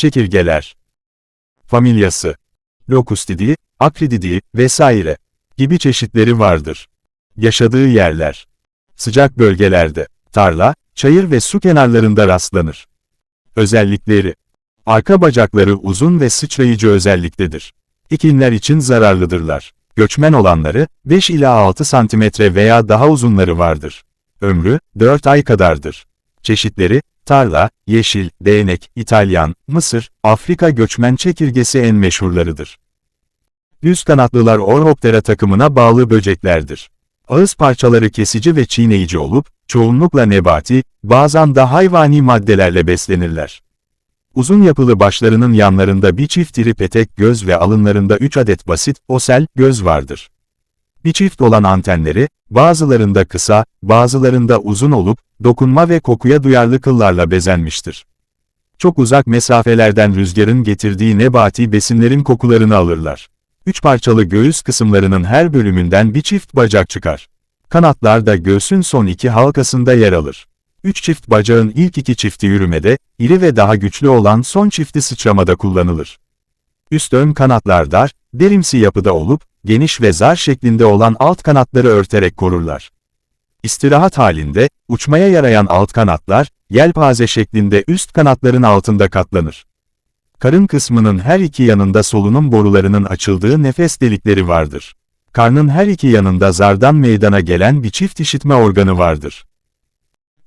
Çekirgeler familyası, Locustidae, Acrididae vesaire gibi çeşitleri vardır. Yaşadığı yerler, sıcak bölgelerde, tarla, çayır ve su kenarlarında rastlanır. Özellikleri, arka bacakları uzun ve sıçrayıcı özelliktedir. Ekinler için zararlıdırlar. Göçmen olanları, 5 ila 6 santimetre veya daha uzunları vardır. Ömrü, 4 ay kadardır. Çeşitleri, tarla, yeşil, değnek, İtalyan, Mısır, Afrika göçmen çekirgesi en meşhurlarıdır. Düz kanatlılar Orhoptera takımına bağlı böceklerdir. Ağız parçaları kesici ve çiğneyici olup, çoğunlukla nebati, bazen de hayvani maddelerle beslenirler. Uzun yapılı başlarının yanlarında bir çift iri petek göz ve alınlarında 3 adet basit, osel, göz vardır. Bir çift olan antenleri, bazılarında kısa, bazılarında uzun olup, dokunma ve kokuya duyarlı kıllarla bezenmiştir. Çok uzak mesafelerden rüzgarın getirdiği nebati besinlerin kokularını alırlar. 3 parçalı göğüs kısımlarının her bölümünden bir çift bacak çıkar. Kanatlar da göğsün son 2 halkasında yer alır. 3 çift bacağın ilk 2 çifti yürümede, iri ve daha güçlü olan son çifti sıçramada kullanılır. Üst ön kanatlar dar, derimsi yapıda olup, geniş ve zar şeklinde olan alt kanatları örterek korurlar. İstirahat halinde, uçmaya yarayan alt kanatlar, yelpaze şeklinde üst kanatların altında katlanır. Karın kısmının her iki yanında solunum borularının açıldığı nefes delikleri vardır. Karnın her iki yanında zardan meydana gelen bir çift işitme organı vardır.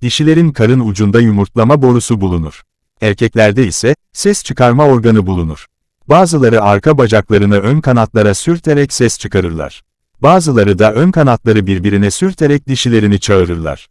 Dişilerin karın ucunda yumurtlama borusu bulunur. Erkeklerde ise ses çıkarma organı bulunur. Bazıları arka bacaklarını ön kanatlara sürterek ses çıkarırlar. Bazıları da ön kanatları birbirine sürterek dişilerini çağırırlar.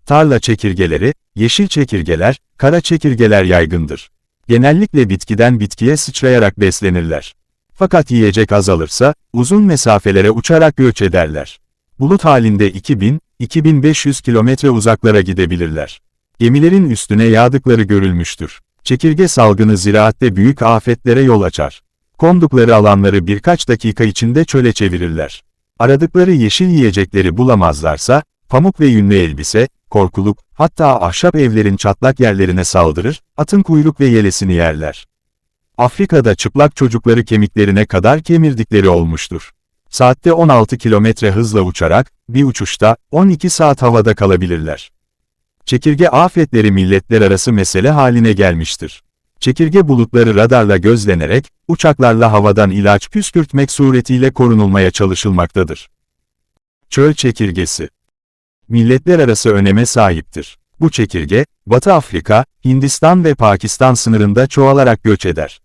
Tarla çekirgeleri, yeşil çekirgeler, kara çekirgeler yaygındır. Genellikle bitkiden bitkiye sıçrayarak beslenirler. Fakat yiyecek azalırsa, uzun mesafelere uçarak göç ederler. Bulut halinde 2000-2500 kilometre uzaklara gidebilirler. Gemilerin üstüne yağdıkları görülmüştür. Çekirge salgını ziraatte büyük afetlere yol açar. Kondukları alanları birkaç dakika içinde çöle çevirirler. Aradıkları yeşil yiyecekleri bulamazlarsa, pamuk ve yünlü elbise, korkuluk, hatta ahşap evlerin çatlak yerlerine saldırır, atın kuyruk ve yelesini yerler. Afrika'da çıplak çocukları kemiklerine kadar kemirdikleri olmuştur. Saatte 16 kilometre hızla uçarak, bir uçuşta, 12 saat havada kalabilirler. Çekirge afetleri milletler arası mesele haline gelmiştir. Çekirge bulutları radarla gözlenerek, uçaklarla havadan ilaç püskürtmek suretiyle korunulmaya çalışılmaktadır. Çöl çekirgesi milletler arası öneme sahiptir. Bu çekirge, Batı Afrika, Hindistan ve Pakistan sınırında çoğalarak göç eder.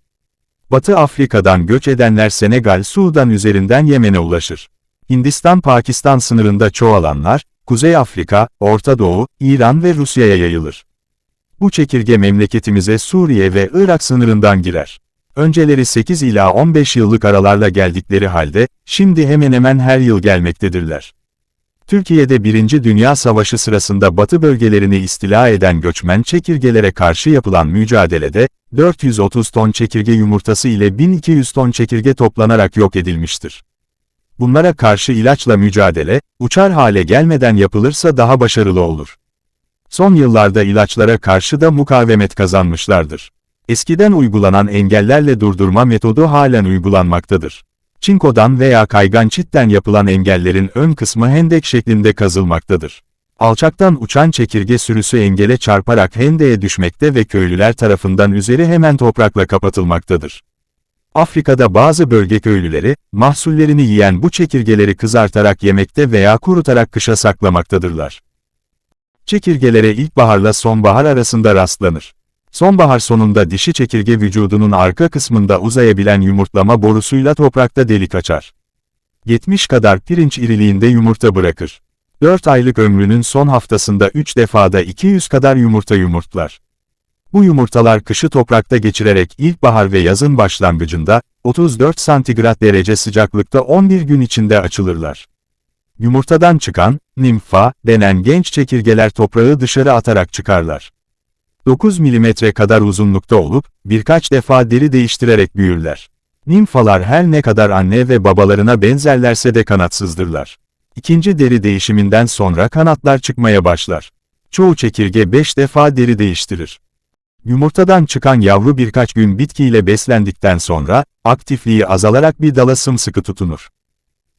Batı Afrika'dan göç edenler Senegal, Sudan üzerinden Yemen'e ulaşır. Hindistan-Pakistan sınırında çoğalanlar, Kuzey Afrika, Orta Doğu, İran ve Rusya'ya yayılır. Bu çekirge memleketimize Suriye ve Irak sınırından girer. Önceleri 8 ila 15 yıllık aralarla geldikleri halde, şimdi hemen hemen her yıl gelmektedirler. Türkiye'de 1. Dünya Savaşı sırasında batı bölgelerini istila eden göçmen çekirgelere karşı yapılan mücadelede, 430 ton çekirge yumurtası ile 1200 ton çekirge toplanarak yok edilmiştir. Bunlara karşı ilaçla mücadele, uçar hale gelmeden yapılırsa daha başarılı olur. Son yıllarda ilaçlara karşı da mukavemet kazanmışlardır. Eskiden uygulanan engellerle durdurma metodu halen uygulanmaktadır. Çinkodan veya kaygan çitten yapılan engellerin ön kısmı hendek şeklinde kazılmaktadır. Alçaktan uçan çekirge sürüsü engele çarparak hendeğe düşmekte ve köylüler tarafından üzeri hemen toprakla kapatılmaktadır. Afrika'da bazı bölge köylüleri, mahsullerini yiyen bu çekirgeleri kızartarak yemekte veya kurutarak kışa saklamaktadırlar. Çekirgelere ilkbaharla sonbahar arasında rastlanır. Sonbahar sonunda dişi çekirge vücudunun arka kısmında uzayabilen yumurtlama borusuyla toprakta delik açar. 70 kadar pirinç iriliğinde yumurta bırakır. 4 aylık ömrünün son haftasında 3 defada 200 kadar yumurta yumurtlar. Bu yumurtalar kışı toprakta geçirerek ilkbahar ve yazın başlangıcında, 34 santigrat derece sıcaklıkta 11 gün içinde açılırlar. Yumurtadan çıkan, nimfa denen genç çekirgeler toprağı dışarı atarak çıkarlar. 9 milimetre kadar uzunlukta olup, birkaç defa deri değiştirerek büyürler. Nimfalar her ne kadar anne ve babalarına benzerlerse de kanatsızdırlar. İkinci deri değişiminden sonra kanatlar çıkmaya başlar. Çoğu çekirge 5 defa deri değiştirir. Yumurtadan çıkan yavru birkaç gün bitkiyle beslendikten sonra, aktifliği azalarak bir dala sımsıkı tutunur.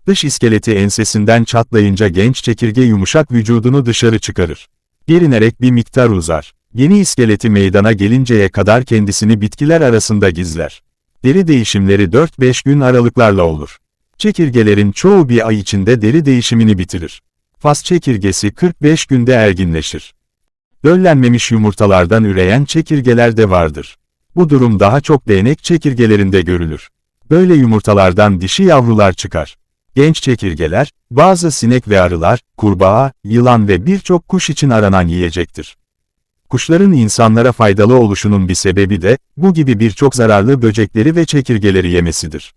Dış iskeleti ensesinden çatlayınca genç çekirge yumuşak vücudunu dışarı çıkarır. Gerinerek bir miktar uzar. Yeni iskeleti meydana gelinceye kadar kendisini bitkiler arasında gizler. Deri değişimleri 4-5 gün aralıklarla olur. Çekirgelerin çoğu bir ay içinde deri değişimini bitirir. Fas çekirgesi 45 günde erginleşir. Döllenmemiş yumurtalardan üreyen çekirgeler de vardır. Bu durum daha çok değnek çekirgelerinde görülür. Böyle yumurtalardan dişi yavrular çıkar. Genç çekirgeler, bazı sinek ve arılar, kurbağa, yılan ve birçok kuş için aranan yiyecektir. Kuşların insanlara faydalı oluşunun bir sebebi de, bu gibi birçok zararlı böcekleri ve çekirgeleri yemesidir.